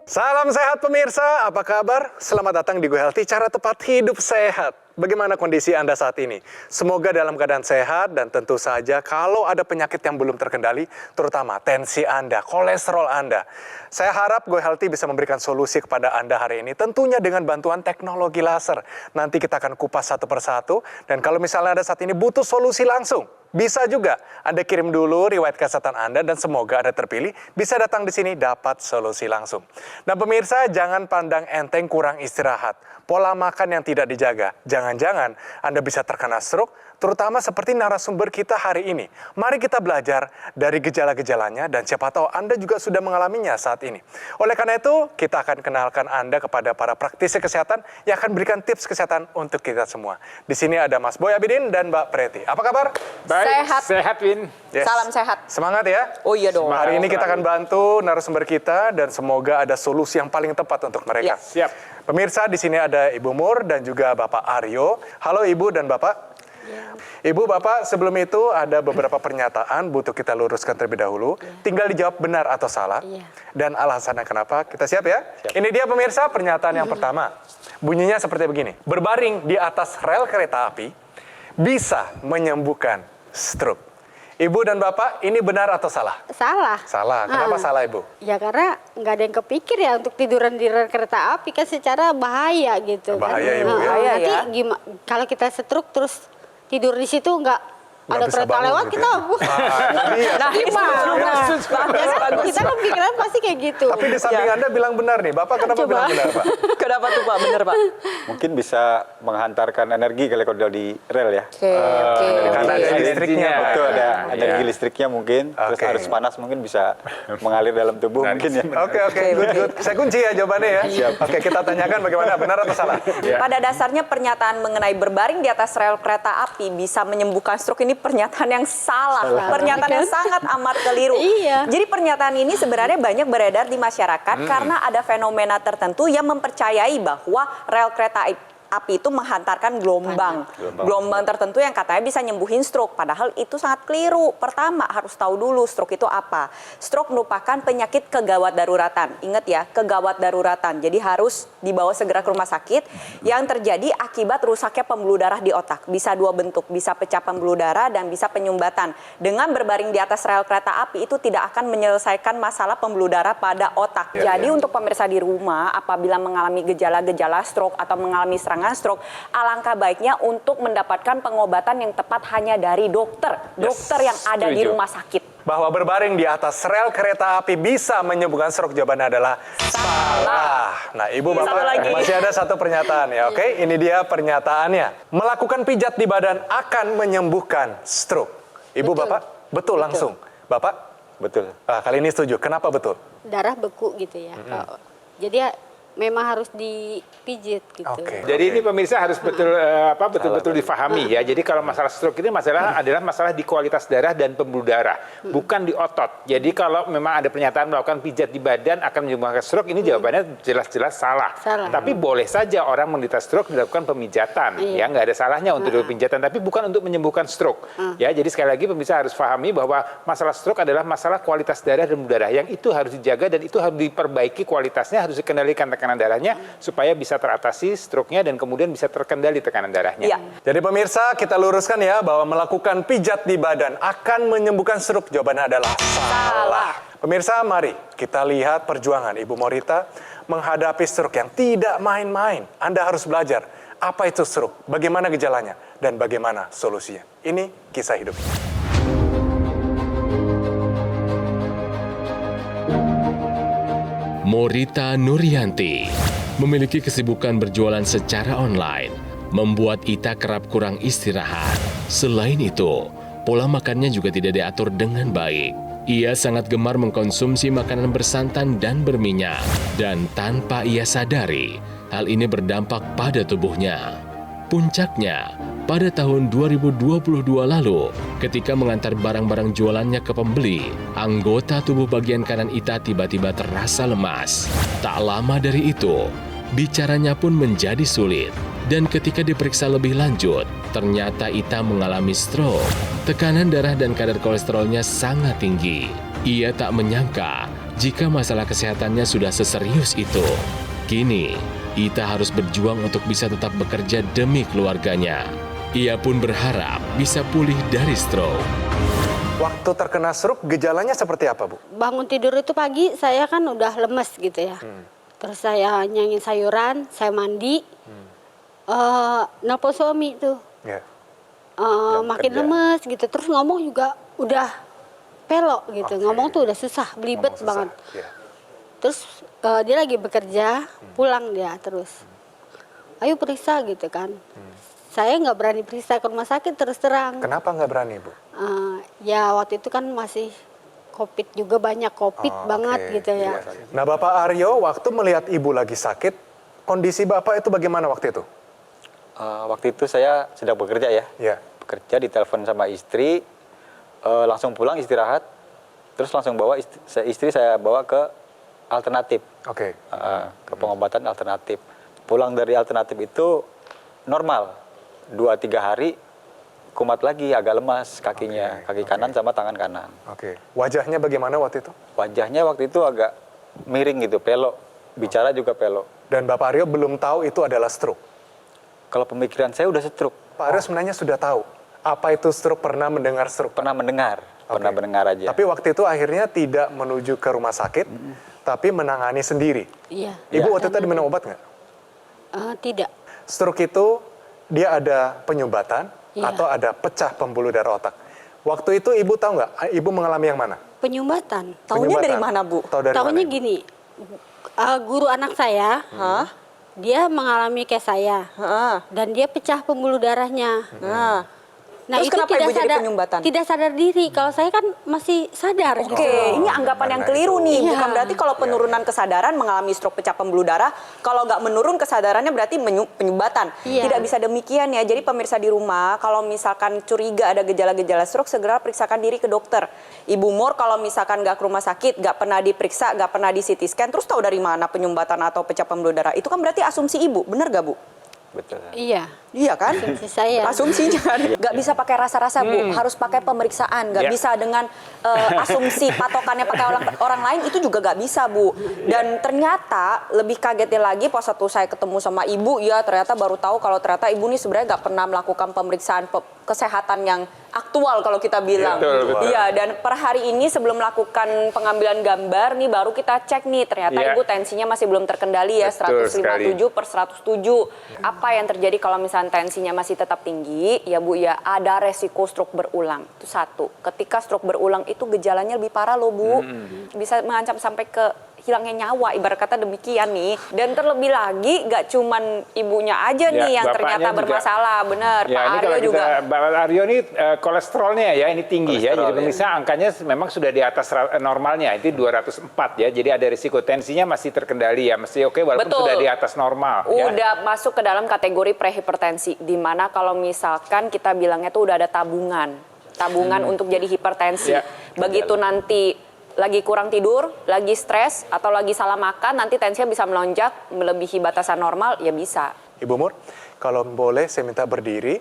Salam sehat pemirsa, apa kabar? Selamat datang di Go Healthy, cara tepat hidup sehat. Bagaimana kondisi Anda saat ini? Semoga dalam keadaan sehat dan tentu saja kalau ada penyakit yang belum terkendali, terutama tensi Anda, kolesterol Anda. Saya harap Go Healthy bisa memberikan solusi kepada Anda hari ini, tentunya dengan bantuan teknologi laser. Nanti kita akan kupas satu persatu, dan kalau misalnya Anda saat ini butuh solusi langsung, bisa juga Anda kirim dulu riwayat kesehatan Anda dan semoga Anda terpilih bisa datang di sini dapat solusi langsung. Dan pemirsa, jangan pandang enteng kurang istirahat. Pola makan yang tidak dijaga. Jangan-jangan Anda bisa terkena stroke, terutama seperti narasumber kita hari ini. Mari kita belajar dari gejala-gejalanya dan siapa tahu Anda juga sudah mengalaminya saat ini. Oleh karena itu, kita akan kenalkan Anda kepada para praktisi kesehatan yang akan berikan tips kesehatan untuk kita semua. Di sini ada Mas Boy Abidin dan Mbak Preti. Apa kabar? Baik, Sehat. sehat Win. Yes. Salam sehat. Semangat ya. Oh iya dong. Hari ini kita akan bantu narasumber kita dan semoga ada solusi yang paling tepat untuk mereka. Siap. Pemirsa, di sini ada Ibu Mur dan juga Bapak Aryo. Halo Ibu dan Bapak. Ibu, Bapak, sebelum itu ada beberapa pernyataan butuh kita luruskan terlebih dahulu. Tinggal dijawab benar atau salah. Dan alasannya kenapa. Kita siap ya? Ini dia pemirsa pernyataan yang pertama. Bunyinya seperti begini. Berbaring di atas rel kereta api bisa menyembuhkan stroke. Ibu dan Bapak, ini benar atau salah? Salah. Salah. Kenapa salah, Ibu? Ya karena nggak ada yang kepikir ya untuk tiduran di rel kereta api kan secara bahaya gitu. Bahaya, kan. Ibu, ya. Bahaya, Nanti ya. gimana kalau kita stroke terus tidur di situ nggak Nggak ada bisa kereta bangun lewat gitu kita. Iya. Nah, gimana? Kita kan pikiran pasti kayak gitu. Tapi di samping Anda bilang benar nih. Bapak kenapa Coba. bilang benar, Pak? Kenapa tuh Pak? Bener Pak. Mungkin bisa menghantarkan energi kalau di rel ya. Oke. Karena ada listriknya, Pak. Betul, ada Iya. energi listriknya mungkin. Terus Oke. arus panas mungkin bisa mengalir dalam tubuh mungkin ya. Oke, good. Saya kunci ya jawabannya ya. Siap. Oke, kita tanyakan bagaimana, benar atau salah? Pada dasarnya pernyataan mengenai berbaring di atas rel kereta api bisa menyembuhkan stroke ini pernyataan yang salah. Pernyataan yang sangat amat keliru. Iya. Jadi pernyataan ini sebenarnya banyak beredar di masyarakat karena ada fenomena tertentu yang mempercayai bahwa rel kereta api itu menghantarkan gelombang tertentu yang katanya bisa nyembuhin stroke. Padahal itu sangat keliru. Pertama, harus tahu dulu stroke itu apa. Stroke merupakan penyakit kegawat daruratan. Ingat ya, kegawat daruratan. Jadi harus dibawa segera ke rumah sakit yang terjadi akibat rusaknya pembuluh darah di otak. Bisa dua bentuk, bisa pecah pembuluh darah dan bisa penyumbatan. Dengan berbaring di atas rel kereta api itu tidak akan menyelesaikan masalah pembuluh darah pada otak. Jadi untuk pemirsa di rumah, apabila mengalami gejala-gejala stroke atau mengalami serangan stroke, alangkah baiknya untuk mendapatkan pengobatan yang tepat hanya dari dokter yang ada di setuju. rumah sakit. Bahwa berbaring di atas rel kereta api bisa menyembuhkan stroke, jawabannya adalah salah. Nah, Ibu, Satu Bapak, lagi. masih ada satu pernyataan ya, oke? Ini dia pernyataannya. Melakukan pijat di badan akan menyembuhkan stroke. Ibu, Betul. Bapak, betul langsung. Bapak, Betul. kali ini setuju. Kenapa betul? Darah beku gitu ya. Jadi ya, memang harus dipijit gitu. Oke. Jadi ini pemirsa harus betul-betul difahami ya. Jadi kalau masalah stroke ini adalah masalah di kualitas darah dan pembuluh darah, bukan di otot. Jadi kalau memang ada pernyataan melakukan pijat di badan akan menyebabkan stroke, ini jawabannya jelas-jelas salah. Salah. Tapi boleh saja orang menderita stroke dilakukan pemijatan, ya nggak ada salahnya untuk dilakukan pemijatan, tapi bukan untuk menyembuhkan stroke. Ya, jadi sekali lagi pemirsa harus pahami bahwa masalah stroke adalah masalah kualitas darah dan pembuluh darah yang itu harus dijaga dan itu harus diperbaiki kualitasnya, harus dikendalikan tekanan darahnya supaya bisa teratasi stroke-nya dan kemudian bisa terkendali tekanan darahnya. Iya. Jadi pemirsa, kita luruskan ya bahwa melakukan pijat di badan akan menyembuhkan stroke. Jawabannya adalah salah. Pemirsa, mari kita lihat perjuangan Ibu Morita menghadapi stroke yang tidak main-main. Anda harus belajar apa itu stroke, bagaimana gejalanya, dan bagaimana solusinya. Ini kisah hidup. Morita Nuryanti memiliki kesibukan berjualan secara online, membuat Ita kerap kurang istirahat. Selain itu, pola makannya juga tidak diatur dengan baik. Ia sangat gemar mengkonsumsi makanan bersantan dan berminyak, dan tanpa ia sadari, hal ini berdampak pada tubuhnya. Puncaknya, pada tahun 2022 lalu, ketika mengantar barang-barang jualannya ke pembeli, anggota tubuh bagian kanan Ita tiba-tiba terasa lemas. Tak lama dari itu, bicaranya pun menjadi sulit. Dan ketika diperiksa lebih lanjut, ternyata Ita mengalami stroke. Tekanan darah dan kadar kolesterolnya sangat tinggi. Ia tak menyangka Jika masalah kesehatannya sudah seserius itu, kini Ita harus berjuang untuk bisa tetap bekerja demi keluarganya. Ia pun berharap bisa pulih dari stroke. Waktu terkena stroke, gejalanya seperti apa, Bu? Bangun tidur itu pagi saya kan udah lemes gitu ya. Terus saya nyangin sayuran, saya mandi. Nelpon suami tuh. Ya. Makin kerja. lemes gitu. Terus ngomong juga udah pelok gitu. Oke. Ngomong tuh udah susah, belibet Ngomong susah. banget. Ya. Terus dia lagi bekerja, pulang dia terus. Ayo periksa gitu kan. Saya nggak berani periksa ke rumah sakit terus terang. Kenapa nggak berani, Bu? Ya waktu itu kan masih COVID juga, banyak COVID Oh, banget oke. gitu ya. Nah, Bapak Aryo, waktu melihat Ibu lagi sakit, kondisi Bapak itu bagaimana waktu itu? Waktu itu saya sedang bekerja ya. Ya. Bekerja, ditelepon sama istri, langsung pulang istirahat, terus langsung bawa istri saya bawa ke alternatif, Oke. ke pengobatan alternatif. Pulang dari alternatif itu normal, 2-3 hari kumat lagi, agak lemas kakinya, Oke, kaki kanan sama tangan kanan. Oke. Wajahnya bagaimana waktu itu? Wajahnya waktu itu agak miring gitu, pelok, bicara juga pelok. Dan Bapak Aryo belum tahu itu adalah stroke. Kalau pemikiran saya udah stroke, Pak Aryo sebenarnya sudah tahu apa itu stroke, pernah mendengar stroke. pernah mendengar aja. Tapi waktu itu akhirnya tidak menuju ke rumah sakit, tapi menangani sendiri. Iya. Ibu waktu itu minum obat nggak? Tidak. Stroke itu dia ada penyumbatan Iya. atau ada pecah pembuluh darah otak. Waktu itu Ibu tahu nggak? Ibu mengalami yang mana? Penyumbatan. Tahunya dari Penyumbatan. mana, Bu? Tahu dari Tahunya mana? gini, guru anak saya, dia mengalami kayak saya, Heeh. dan dia pecah pembuluh darahnya. Nah, Nah terus itu kenapa Ibu jadi penyumbatan? Tidak sadar diri. Kalau saya kan masih sadar. Oke, gitu. ini anggapan yang keliru nih. Iya. Bukan berarti kalau penurunan kesadaran mengalami stroke pecah pembuluh darah, kalau nggak menurun kesadarannya berarti penyumbatan. Iya. Tidak bisa demikian ya. Jadi pemirsa di rumah, kalau misalkan curiga ada gejala-gejala stroke, segera periksakan diri ke dokter. Ibu Mur kalau misalkan nggak ke rumah sakit, nggak pernah diperiksa, nggak pernah di CT scan, terus tahu dari mana penyumbatan atau pecah pembuluh darah? Itu kan berarti asumsi Ibu, bener gak Bu? Betul. Iya. Iya kan? Asumsi saya. Asumsinya kan. Nggak bisa pakai rasa-rasa, Bu. Harus pakai pemeriksaan. Nggak Ya. bisa dengan asumsi patokannya pakai orang lain, itu juga nggak bisa, Bu. Dan ternyata lebih kagetnya lagi pas waktu saya ketemu sama Ibu, ya ternyata baru tahu kalau ternyata Ibu nih sebenarnya nggak pernah melakukan pemeriksaan kesehatan yang aktual kalau kita bilang. Betul. Iya, dan per hari ini sebelum melakukan pengambilan gambar nih baru kita cek nih, ternyata Ya. Ibu tensinya masih belum terkendali ya, Betul 157 per 107. Apa yang terjadi kalau misalnya tensinya masih tetap tinggi, ya Bu ya, ada resiko stroke berulang. Itu satu. Ketika stroke berulang itu gejalanya lebih parah loh Bu. Bisa mengancam sampai ke hilangnya nyawa, ibarat kata demikian nih. Dan terlebih lagi gak cuman ibunya aja Ya, nih yang bapaknya ternyata juga. bermasalah, bener. Ya, Pak ini Aryo kalau juga. Pak Aryo ini kolesterolnya ya ini tinggi ya. Jadi Kolesterol, ya. pemirsa angkanya memang sudah di atas normalnya, itu 204 ya. Jadi ada risiko tensinya masih terkendali ya, masih oke walaupun Betul. sudah di atas normal. Ya. Udah masuk ke dalam kategori prehipertensi, di mana kalau misalkan kita bilangnya tuh udah ada tabungan untuk jadi hipertensi. Ya. Begitu nanti lagi kurang tidur, lagi stres, atau lagi salah makan, nanti tensinya bisa melonjak, melebihi batasan normal, ya bisa. Ibu Mur, kalau boleh saya minta berdiri.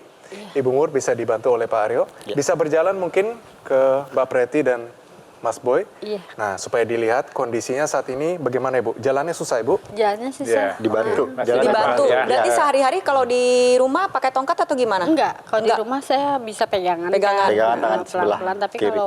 Ibu Mur bisa dibantu oleh Pak Aryo. Bisa berjalan mungkin ke Mbak Preti dan Mas Boy. Iya. Nah, supaya dilihat kondisinya saat ini bagaimana Ibu? Jalannya susah Ibu? Jalannya susah. Dibantu. Masih Jalan Dibantu. Ya. Berarti sehari-hari kalau di rumah pakai tongkat atau gimana? Enggak, kalau di Enggak. rumah saya bisa pegangan. Pegangan. Pegangan tangan sebelah pelan-pelan, tapi kiri.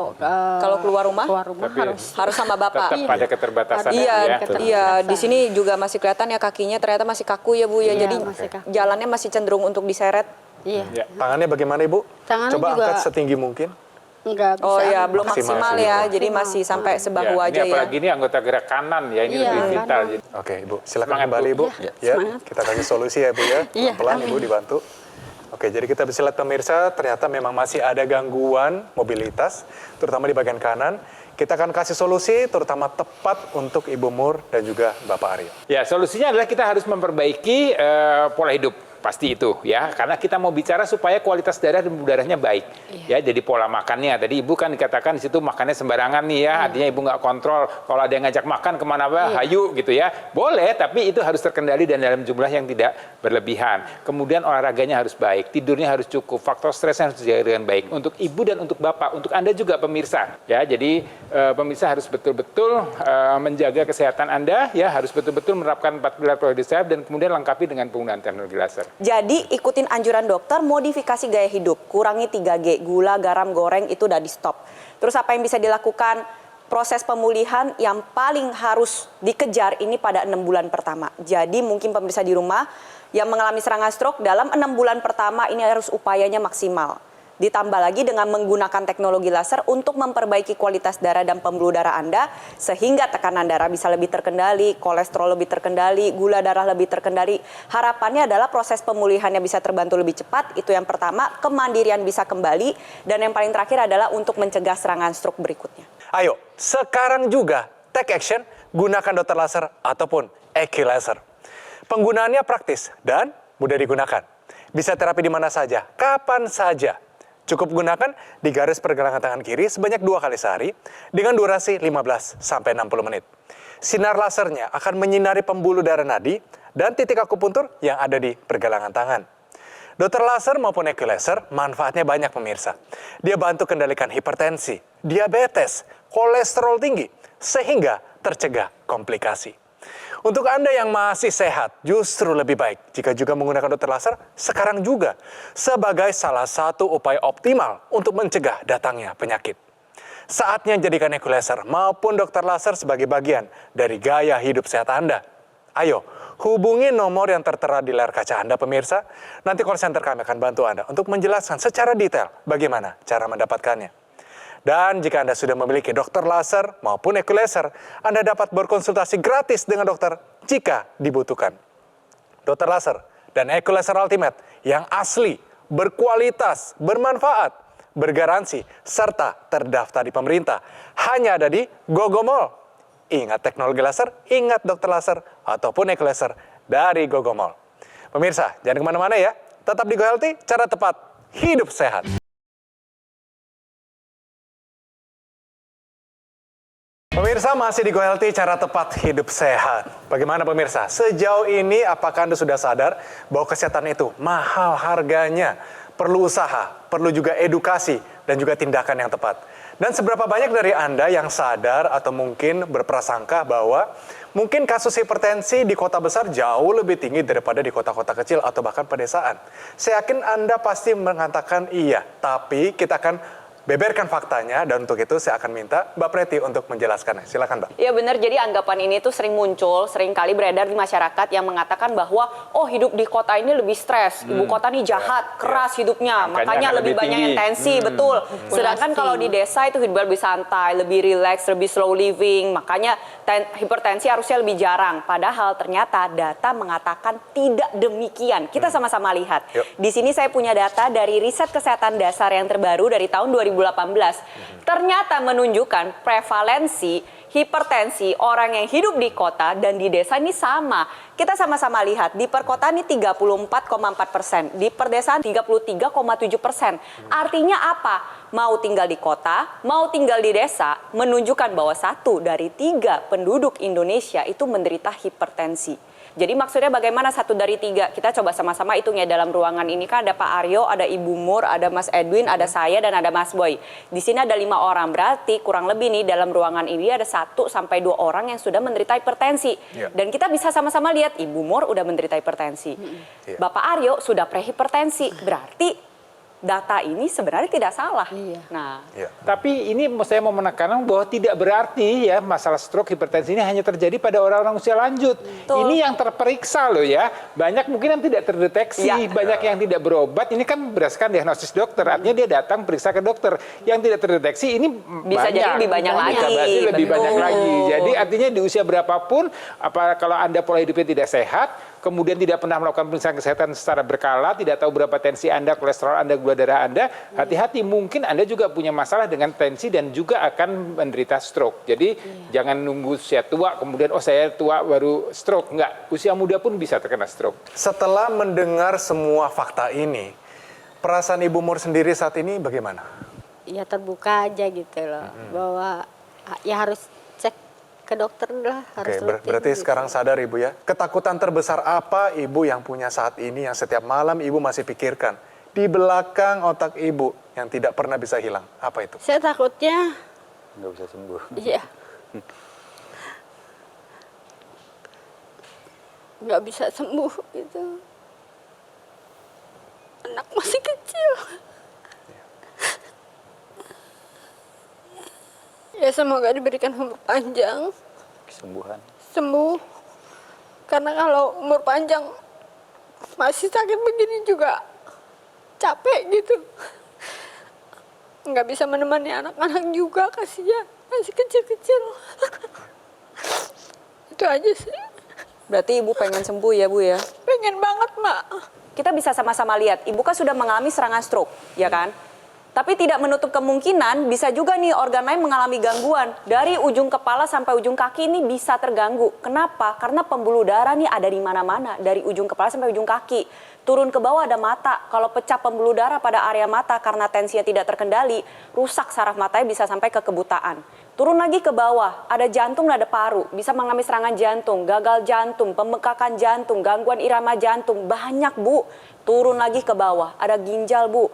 kalau keluar rumah? Tapi Harus sama Bapak. tetap ada keterbatasan Iya, ya. iya. Di sini juga masih kelihatan ya kakinya ternyata masih kaku ya Bu ya. Iya, Jadi masih kaku. jalannya masih cenderung untuk diseret. Iya. Ya. Tangannya bagaimana Ibu? Tangannya Coba juga- angkat setinggi mungkin. Enggak bisa. Oh ya, belum Maksimal maksimal sih, ya. Bu. Jadi masih sampai sebahu Ya, aja ini ya. apalagi ini anggota gerak kanan ya, ini Iya, lebih vital. kanan. Jadi, Oke Ibu, silakan Semangat, kembali Bu. Ibu. Ya, Ya, semangat. kita kasih solusi ya Bu ya. Iya, Pelan-pelan amin. Ibu dibantu. Oke, jadi kita bisa lihat pemirsa, ternyata memang masih ada gangguan mobilitas, terutama di bagian kanan. Kita akan kasih solusi terutama tepat untuk Ibu Mur dan juga Bapak Aryo. ya, solusinya adalah kita harus memperbaiki pola hidup. pasti itu ya, karena kita mau bicara supaya kualitas darah dan darahnya baik. Ya, jadi pola makannya. Tadi Ibu kan dikatakan di situ makannya sembarangan nih ya, artinya Ibu nggak kontrol. Kalau ada yang ngajak makan kemana hayu gitu ya, boleh, tapi itu harus terkendali dan dalam jumlah yang tidak berlebihan. Kemudian olahraganya harus baik, tidurnya harus cukup, faktor stresnya harus dijaga dengan baik. Untuk Ibu dan untuk Bapak, untuk Anda juga pemirsa ya. Jadi pemirsa harus betul-betul menjaga kesehatan Anda ya, harus betul-betul menerapkan 4 pilar pola hidup sehat dan kemudian lengkapi dengan penggunaan teknologi laser. Jadi ikutin anjuran dokter, modifikasi gaya hidup, kurangi 3G, gula, garam, goreng itu udah di stop. Terus apa yang bisa dilakukan? Proses pemulihan yang paling harus dikejar ini pada 6 bulan pertama. Jadi mungkin pemirsa di rumah yang mengalami serangan stroke dalam 6 bulan pertama ini harus upayanya maksimal. Ditambah lagi dengan menggunakan teknologi laser untuk memperbaiki kualitas darah dan pembuluh darah Anda sehingga tekanan darah bisa lebih terkendali, kolesterol lebih terkendali, gula darah lebih terkendali. Harapannya adalah proses pemulihannya bisa terbantu lebih cepat, itu yang pertama, kemandirian bisa kembali, dan yang paling terakhir adalah untuk mencegah serangan stroke berikutnya. Ayo, sekarang juga take action, gunakan dokter laser ataupun EQ laser. Penggunaannya praktis dan mudah digunakan. Bisa terapi di mana saja, kapan saja. Cukup gunakan di garis pergelangan tangan kiri sebanyak 2 kali sehari dengan durasi 15-60 menit. Sinar lasernya akan menyinari pembuluh darah nadi dan titik akupuntur yang ada di pergelangan tangan. Dokter laser maupun EQ laser manfaatnya banyak pemirsa. Dia bantu kendalikan hipertensi, diabetes, kolesterol tinggi, sehingga tercegah komplikasi. Untuk Anda yang masih sehat, justru lebih baik jika juga menggunakan dokter laser sekarang juga sebagai salah satu upaya optimal untuk mencegah datangnya penyakit. Saatnya jadikan EQ laser maupun dokter laser sebagai bagian dari gaya hidup sehat Anda. Ayo, hubungi nomor yang tertera di layar kaca Anda pemirsa. Nanti call center kami akan bantu Anda untuk menjelaskan secara detail bagaimana cara mendapatkannya. Dan jika Anda sudah memiliki dokter laser maupun EQ laser, Anda dapat berkonsultasi gratis dengan dokter jika dibutuhkan. Dokter laser dan EQ laser ultimate yang asli, berkualitas, bermanfaat, bergaransi, serta terdaftar di pemerintah hanya ada di Gogomall. Ingat teknologi laser, ingat dokter laser ataupun EQ laser dari Gogomall. Pemirsa, jangan kemana-mana ya. Tetap di Go Healthy, cara tepat hidup sehat. Pemirsa, masih di Go Healthy, cara tepat hidup sehat. Bagaimana pemirsa? Sejauh ini apakah Anda sudah sadar bahwa kesehatan itu mahal harganya? Perlu usaha, perlu juga edukasi, dan juga tindakan yang tepat. Dan seberapa banyak dari Anda yang sadar atau mungkin berprasangka bahwa mungkin kasus hipertensi di kota besar jauh lebih tinggi daripada di kota-kota kecil atau bahkan pedesaan? Saya yakin Anda pasti mengatakan iya, tapi kita akan beberkan faktanya, dan untuk itu saya akan minta Mbak Preti untuk menjelaskannya. Silakan, Mbak. Ya benar, jadi anggapan ini tuh sering muncul, sering kali beredar di masyarakat yang mengatakan bahwa oh hidup di kota ini lebih stres, ibu kota ini jahat, keras hidupnya, makanya lebih banyak yang tensi, betul. Sedangkan kalau di desa itu hidup lebih santai, lebih rileks, lebih slow living, makanya hipertensi harusnya lebih jarang. Padahal ternyata data mengatakan tidak demikian. Kita sama-sama lihat. Di sini saya punya data dari riset kesehatan dasar yang terbaru dari tahun 2018. Ternyata menunjukkan prevalensi hipertensi orang yang hidup di kota dan di desa ini sama. Kita sama-sama lihat di perkotaan ini 34,4%, di perdesaan 33,7%. Artinya apa? Mau tinggal di kota, mau tinggal di desa, menunjukkan bahwa 1 dari 3 penduduk Indonesia itu menderita hipertensi. Jadi maksudnya bagaimana 1 dari 3? Kita coba sama-sama hitung ya, dalam ruangan ini kan ada Pak Aryo, ada Ibu Mur, ada Mas Edwin, ada saya, dan ada Mas Boy. Di sini ada 5 orang, berarti kurang lebih nih dalam ruangan ini ada 1 sampai 2 orang yang sudah menderita hipertensi. Dan kita bisa sama-sama lihat Ibu Mur udah menderita hipertensi. Bapak Aryo sudah prehipertensi, berarti data ini sebenarnya tidak salah. Nah, tapi ini saya mau menekankan bahwa tidak berarti ya masalah stroke, hipertensi ini hanya terjadi pada orang-orang usia lanjut. Betul. Ini yang terperiksa loh ya. Banyak mungkin yang tidak terdeteksi, banyak yang tidak berobat. Ini kan berdasarkan diagnosis dokter, artinya dia datang periksa ke dokter. Yang tidak terdeteksi ini bisa banyak. jadi lebih banyak lagi. Lebih Betul. banyak lagi. Jadi artinya di usia berapapun, kalau Anda pola hidupnya tidak sehat, kemudian tidak pernah melakukan pemeriksaan kesehatan secara berkala, tidak tahu berapa tensi Anda, kolesterol Anda, gula darah Anda, hati-hati, mungkin Anda juga punya masalah dengan tensi dan juga akan menderita stroke. Jadi jangan nunggu usia tua, kemudian saya tua baru stroke. Enggak, usia muda pun bisa terkena stroke. Setelah mendengar semua fakta ini, perasaan Ibu Mur sendiri saat ini bagaimana? Ya terbuka aja gitu loh, bahwa ya harus cek ke dokter lah, harus rutin. Berarti gitu. sekarang sadar Ibu ya. Ketakutan terbesar apa Ibu yang punya saat ini yang setiap malam Ibu masih pikirkan? Di belakang otak Ibu yang tidak pernah bisa hilang. Apa itu? Saya takutnya, Nggak bisa sembuh. iya, nggak bisa sembuh gitu. Anak masih kecil. Ya semoga diberikan umur panjang, Kesembuhan. sembuh. Karena kalau umur panjang masih sakit begini juga capek gitu. Nggak bisa menemani anak-anak juga, kasihan, masih kecil-kecil. Itu aja sih. Berarti Ibu pengen sembuh ya Bu ya? Pengen banget, Mak. Kita bisa sama-sama lihat, Ibu kan sudah mengalami serangan stroke, ya kan? Tapi tidak menutup kemungkinan bisa juga nih organ lain mengalami gangguan. Dari ujung kepala sampai ujung kaki ini bisa terganggu. Kenapa? Karena pembuluh darah nih ada di mana-mana. Dari ujung kepala sampai ujung kaki. Turun ke bawah ada mata. Kalau pecah pembuluh darah pada area mata karena tensinya tidak terkendali, rusak saraf matanya bisa sampai ke kebutaan. Turun lagi ke bawah, ada jantung, ada paru. Bisa mengalami serangan jantung, gagal jantung, pembengkakan jantung, gangguan irama jantung. Banyak Bu. Turun lagi ke bawah, ada ginjal Bu.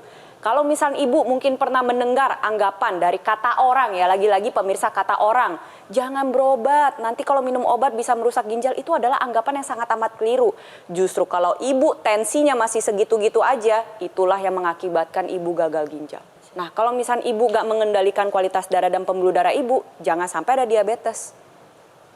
Kalau misalnya Ibu mungkin pernah mendengar anggapan dari kata orang ya, lagi-lagi pemirsa kata orang, jangan berobat, nanti kalau minum obat bisa merusak ginjal, itu adalah anggapan yang sangat amat keliru. Justru kalau Ibu tensinya masih segitu-gitu aja, itulah yang mengakibatkan Ibu gagal ginjal. Nah kalau misalnya Ibu gak mengendalikan kualitas darah dan pembuluh darah Ibu, jangan sampai ada diabetes.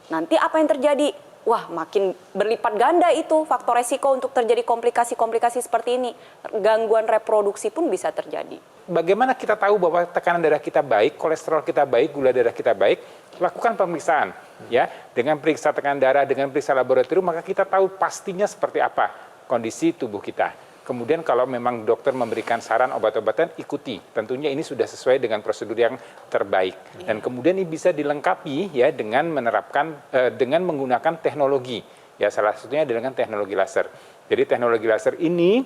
Nanti apa yang terjadi? Wah, makin berlipat ganda itu faktor resiko untuk terjadi komplikasi-komplikasi seperti ini. Gangguan reproduksi pun bisa terjadi. Bagaimana kita tahu bahwa tekanan darah kita baik, kolesterol kita baik, gula darah kita baik? Lakukan pemeriksaan, ya. Dengan periksa tekanan darah, dengan periksa laboratorium, maka kita tahu pastinya seperti apa kondisi tubuh kita. Kemudian kalau memang dokter memberikan saran obat-obatan, ikuti. Tentunya ini sudah sesuai dengan prosedur yang terbaik. Dan kemudian ini bisa dilengkapi ya dengan menerapkan, dengan menggunakan teknologi. Ya salah satunya dengan teknologi laser. Jadi teknologi laser ini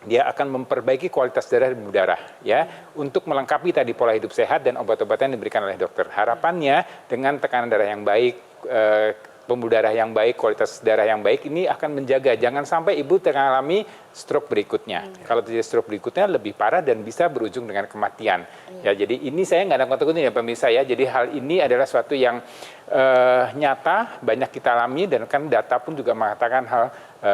dia akan memperbaiki kualitas darah dan darah ya untuk melengkapi tadi pola hidup sehat dan obat-obatan yang diberikan oleh dokter. Harapannya dengan tekanan darah yang baik, pembuluh darah yang baik, kualitas darah yang baik ini akan menjaga jangan sampai Ibu mengalami stroke berikutnya. Kalau terjadi stroke berikutnya lebih parah dan bisa berujung dengan kematian. Ya, jadi ini saya nggak ada kata-kata ya pemirsa ya. Jadi hal ini adalah suatu yang nyata, banyak kita alami dan kan data pun juga mengatakan hal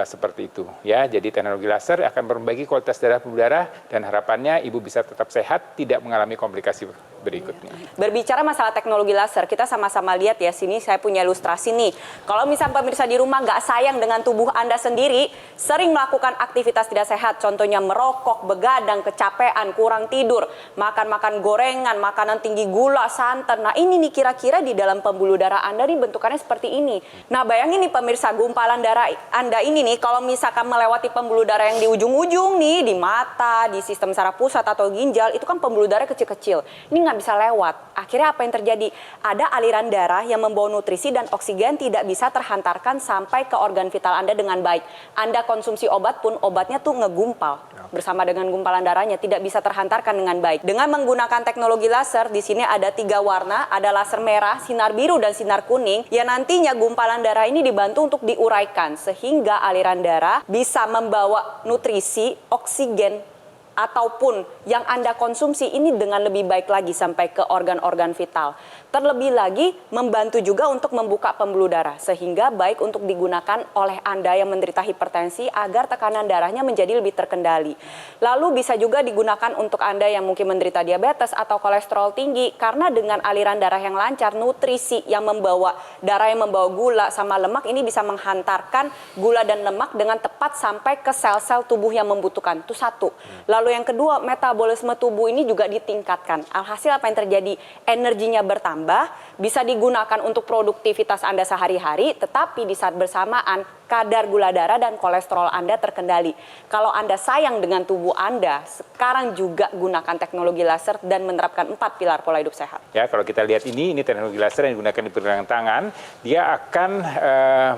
seperti itu. Ya, jadi teknologi laser akan memperbaiki kualitas darah pembuluh darah dan harapannya Ibu bisa tetap sehat, tidak mengalami komplikasi berikutnya. Berbicara masalah teknologi laser, kita sama-sama lihat ya, sini saya punya ilustrasi nih. Kalau misalnya pemirsa di rumah nggak sayang dengan tubuh Anda sendiri, sering melakukan aktivitas tidak sehat, contohnya merokok, begadang, kecapean, kurang tidur, makan-makan gorengan, makanan tinggi gula, santan. Nah ini nih kira-kira di dalam pembuluh darah Anda nih bentukannya seperti ini. Nah bayangin nih pemirsa, gumpalan darah Anda ini nih, kalau misalkan melewati pembuluh darah yang di ujung-ujung nih, di mata, di sistem saraf pusat atau ginjal, itu kan pembuluh darah kecil-kecil. Ini nggak bisa lewat. Akhirnya apa yang terjadi? Ada aliran darah yang membawa nutrisi dan oksigen tidak bisa terhantarkan sampai ke organ vital Anda dengan baik. Anda konsumsi obat pun obatnya tuh ngegumpal bersama dengan gumpalan darahnya, tidak bisa terhantarkan dengan baik. Dengan menggunakan teknologi laser, di sini ada 3 warna, ada laser merah, sinar biru dan sinar kuning. Ya nantinya gumpalan darah ini dibantu untuk diuraikan sehingga aliran darah bisa membawa nutrisi, oksigen ataupun yang Anda konsumsi ini dengan lebih baik lagi sampai ke organ-organ vital. Terlebih lagi membantu juga untuk membuka pembuluh darah sehingga baik untuk digunakan oleh Anda yang menderita hipertensi agar tekanan darahnya menjadi lebih terkendali. Lalu bisa juga digunakan untuk Anda yang mungkin menderita diabetes atau kolesterol tinggi karena dengan aliran darah yang lancar, nutrisi yang membawa darah yang membawa gula sama lemak ini bisa menghantarkan gula dan lemak dengan tepat sampai ke sel-sel tubuh yang membutuhkan. Itu satu. Lalu Lalu yang kedua, metabolisme tubuh ini juga ditingkatkan. Alhasil apa yang terjadi? Energinya bertambah, bisa digunakan untuk produktivitas Anda sehari-hari, tetapi di saat bersamaan kadar gula darah dan kolesterol Anda terkendali. Kalau Anda sayang dengan tubuh Anda, sekarang juga gunakan teknologi laser dan menerapkan 4 pilar pola hidup sehat. Ya, kalau kita lihat ini teknologi laser yang digunakan di pergelangan tangan, dia akan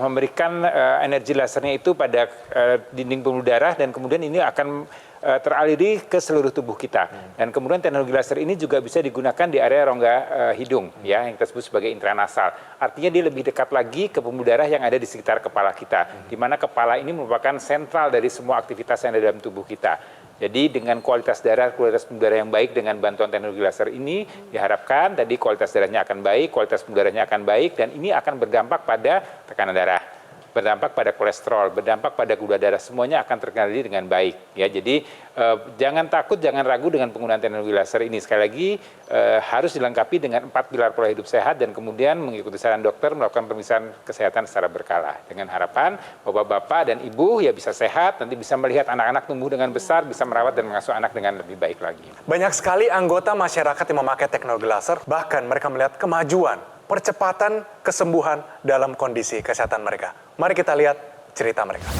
memberikan energi lasernya itu pada dinding pembuluh darah dan kemudian ini akan teraliri ke seluruh tubuh kita. Dan kemudian teknologi laser ini juga bisa digunakan di area rongga hidung, ya, yang kita sebut sebagai intranasal. Artinya dia lebih dekat lagi ke pembuluh darah yang ada di sekitar kepala kita, di mana kepala ini merupakan sentral dari semua aktivitas yang ada dalam tubuh kita. Jadi dengan kualitas pembuluh darah yang baik dengan bantuan teknologi laser ini diharapkan tadi kualitas darahnya akan baik, kualitas pembuluh darahnya akan baik, dan ini akan berdampak pada tekanan darah, berdampak pada kolesterol, berdampak pada gula darah, semuanya akan terkendali dengan baik. Ya, jadi jangan takut, jangan ragu dengan penggunaan teknologi laser ini. Sekali lagi harus dilengkapi dengan 4 pilar pola hidup sehat dan kemudian mengikuti saran dokter melakukan pemeriksaan kesehatan secara berkala. Dengan harapan bapak-bapak dan ibu ya bisa sehat, nanti bisa melihat anak-anak tumbuh dengan besar, bisa merawat dan mengasuh anak dengan lebih baik lagi. Banyak sekali anggota masyarakat yang memakai teknologi laser, bahkan mereka melihat kemajuan, percepatan kesembuhan dalam kondisi kesehatan mereka. Mari kita lihat cerita mereka.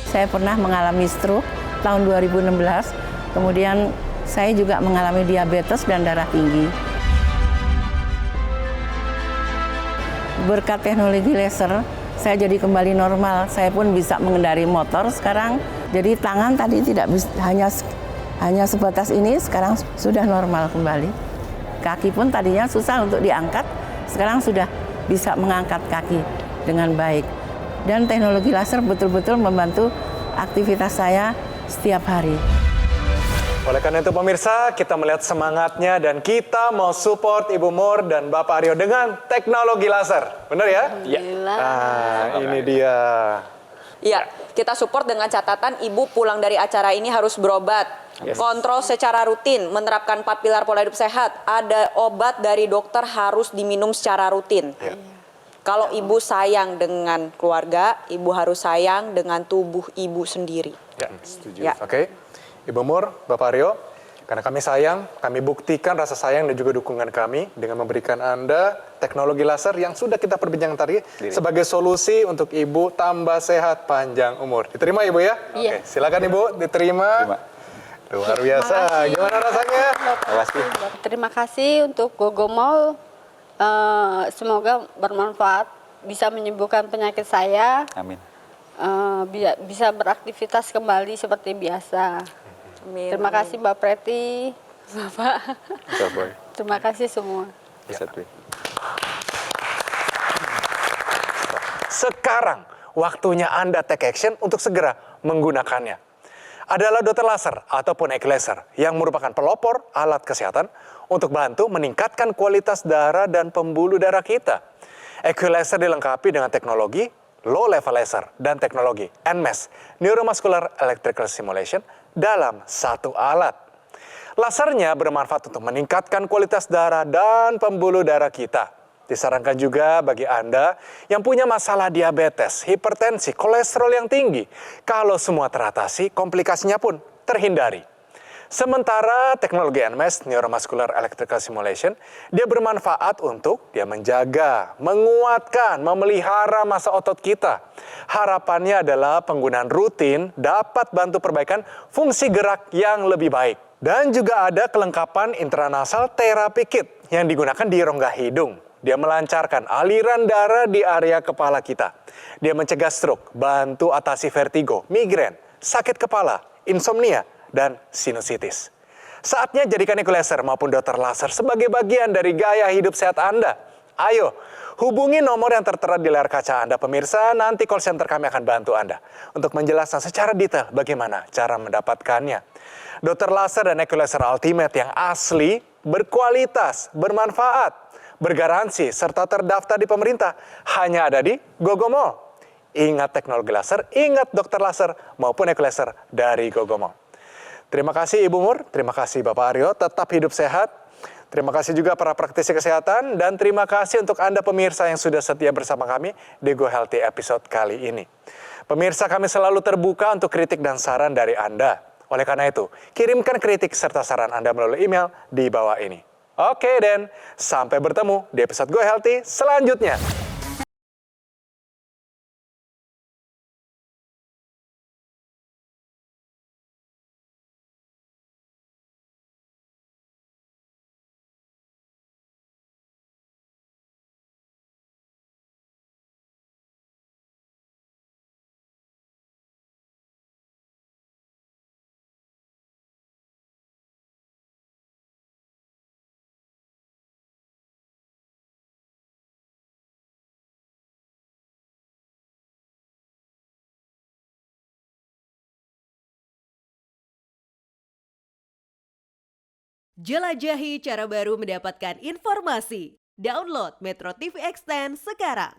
Saya pernah mengalami stroke tahun 2016, kemudian saya juga mengalami diabetes dan darah tinggi. Berkat teknologi laser, saya jadi kembali normal. Saya pun bisa mengendari motor sekarang. Jadi tangan tadi tidak bisa, hanya sebatas ini, sekarang sudah normal kembali. Kaki pun tadinya susah untuk diangkat, sekarang sudah bisa mengangkat kaki dengan baik. Dan teknologi laser betul-betul membantu aktivitas saya setiap hari. Oleh karena itu pemirsa, kita melihat semangatnya dan kita mau support Ibu Mur dan Bapak Aryo dengan teknologi laser. Benar ya? Iya. Ini dia. Iya, kita support dengan catatan Ibu pulang dari acara ini harus berobat. Yes. Kontrol secara rutin, menerapkan 4 pilar pola hidup sehat. Ada obat dari dokter harus diminum secara rutin. Ya. Kalau ibu sayang dengan keluarga, ibu harus sayang dengan tubuh ibu sendiri. Ya, setuju. Ya. Oke, Ibu Mur, Bapak Aryo, karena kami sayang, kami buktikan rasa sayang dan juga dukungan kami dengan memberikan Anda teknologi laser yang sudah kita perbincangkan tadi sebagai solusi untuk Ibu tambah sehat panjang umur. Diterima Ibu ya? Iya. Oke, silakan Ibu, diterima. Luar biasa. Gimana rasanya? Terima kasih untuk Gogo Mall. Semoga bermanfaat, bisa menyembuhkan penyakit saya. Amin. Bisa beraktivitas kembali seperti biasa. Amin. Terima kasih Mbak Preti, Bapak. Bisa, Boy. Terima kasih semua. Bisa, Boy. Sekarang waktunya Anda take action untuk segera menggunakannya. Adalah dokter laser ataupun laser yang merupakan pelopor alat kesehatan untuk bantu meningkatkan kualitas darah dan pembuluh darah kita. Laser dilengkapi dengan teknologi low level laser dan teknologi NMES, Neuromuscular Electrical Stimulation, dalam satu alat. Lasernya bermanfaat untuk meningkatkan kualitas darah dan pembuluh darah kita. Disarankan juga bagi Anda yang punya masalah diabetes, hipertensi, kolesterol yang tinggi. Kalau semua teratasi, komplikasinya pun terhindari. Sementara teknologi NMES, Neuromuscular Electrical Stimulation, dia bermanfaat untuk dia menjaga, menguatkan, memelihara massa otot kita. Harapannya adalah penggunaan rutin dapat bantu perbaikan fungsi gerak yang lebih baik. Dan juga ada kelengkapan intranasal therapy kit yang digunakan di rongga hidung. Dia melancarkan aliran darah di area kepala kita. Dia mencegah stroke, bantu atasi vertigo, migrain, sakit kepala, insomnia, dan sinusitis. Saatnya jadikan laser maupun dokter laser sebagai bagian dari gaya hidup sehat Anda. Ayo, hubungi nomor yang tertera di layar kaca Anda pemirsa, nanti call center kami akan bantu Anda untuk menjelaskan secara detail bagaimana cara mendapatkannya. Dokter laser dan laser ultimate yang asli, berkualitas, bermanfaat, bergaransi, serta terdaftar di pemerintah hanya ada di Gogo Mall. Ingat teknologi laser, ingat dokter laser maupun laser dari Gogo Mall. Terima kasih Ibu Mur, terima kasih Bapak Aryo, tetap hidup sehat. Terima kasih juga para praktisi kesehatan dan terima kasih untuk Anda pemirsa yang sudah setia bersama kami di Go Healthy episode kali ini. Pemirsa, kami selalu terbuka untuk kritik dan saran dari Anda. Oleh karena itu, kirimkan kritik serta saran Anda melalui email di bawah ini. Oke, Dan, sampai bertemu di episode Go Healthy selanjutnya. Jelajahi cara baru mendapatkan informasi. Download Metro TV Extend sekarang.